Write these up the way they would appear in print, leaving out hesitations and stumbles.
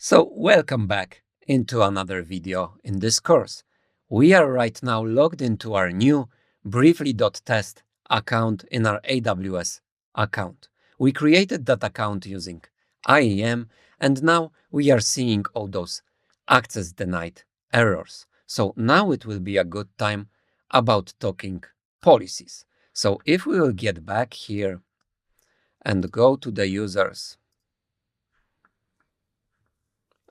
So welcome back into another video in this course. We are right now logged into our new briefly.test account in our AWS account. We created that account using IAM, and now we are seeing all those access denied errors. So now it will be a good time about talking policies. So if we will get back here and go to the users,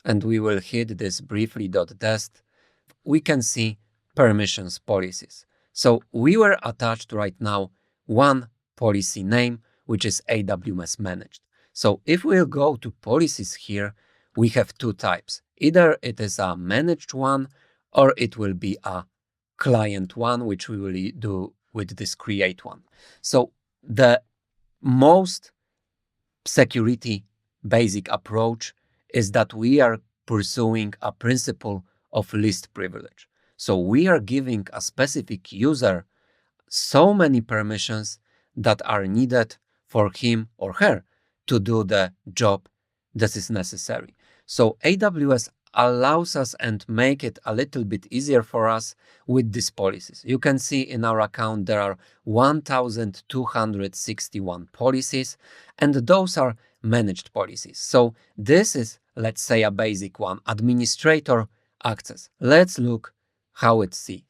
and we will hit this briefly.test, we can see permissions policies. So we were attached right now one policy name, which is AWS managed. So if we'll go to policies here, we have two types. Either it is a managed one or it will be a client one, which we will do with this create one. So the most security basic approach is that we are pursuing a principle of least privilege. So we are giving a specific user so many permissions that are needed for him or her to do the job that is necessary. So AWS allows us and make it a little bit easier for us with these policies. You can see in our account there are 1,261 policies, and those are managed policies. So this is, let's say, a basic one, administrator access. Let's look how it sees.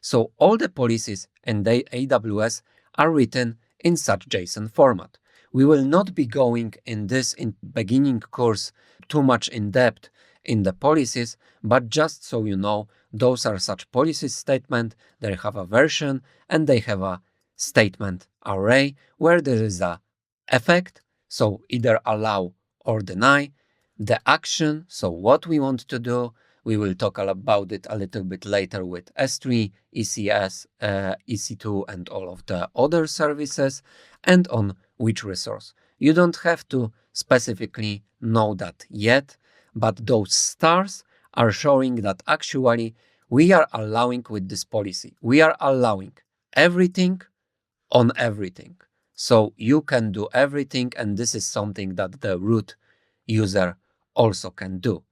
So all the policies in the AWS are written in such JSON format. We will not be going in this beginning course too much in depth in the policies, but just so you know, those are such policy statement. They have a version and they have a statement array where there is a effect, so either allow or deny, the action, so what we want to do. We will talk about it a little bit later with S3, ECS, EC2, and all of the other services, and on which resource. You don't have to specifically know that yet, but those stars are showing that actually we are allowing with this policy. We are allowing everything on everything. So you can do everything, and this is something that the root user also can do.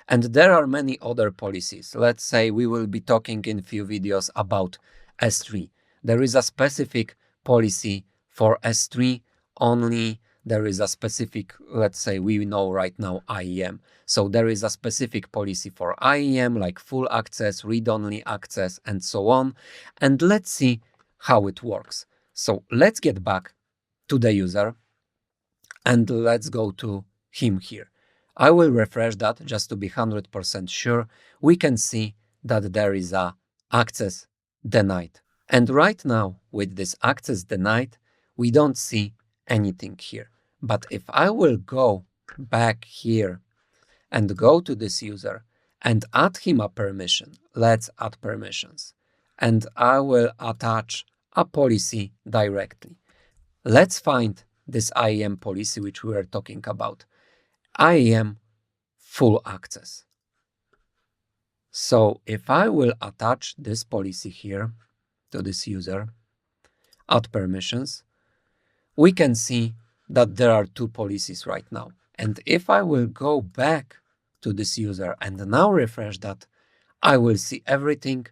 And there are many other policies. Let's say we will be talking in few videos about S3. There is a specific policy for S3 only. There is a specific, let's say we know right now IAM. So there is a specific policy for IAM, like full access, read-only access, and so on. And let's see how it works. So let's get back to the user and let's go to him here. I will refresh that just to be 100% sure. We can see that there is a access denied. And right now with this access denied, we don't see anything here. But if I will go back here and go to this user and add him a permission, let's add permissions, and I will attach a policy directly. Let's find this IAM policy which we were talking about. IAM full access. So if I will attach this policy here to this user, add permissions, we can see that there are two policies right now. And if I will go back to this user and now refresh that, I will see everything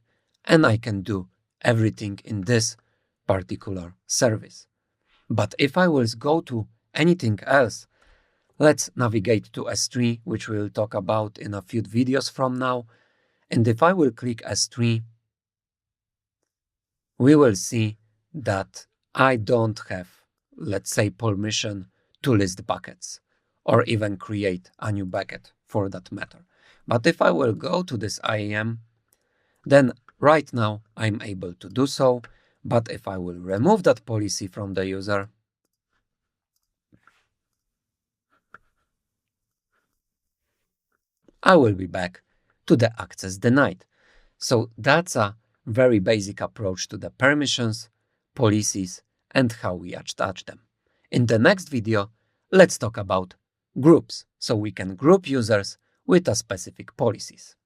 and I can do everything in this particular service. But if I will go to anything else, let's navigate to S3, which we'll talk about in a few videos from now. And if I will click S3, we will see that I don't have, let's say, permission to list buckets or even create a new bucket for that matter. But if I will go to this IAM, then right now I'm able to do so. But if I will remove that policy from the user, I will be back to the access denied. So that's a very basic approach to the permissions, policies, and how we attach them. In the next video, let's talk about groups, so we can group users with a specific policies.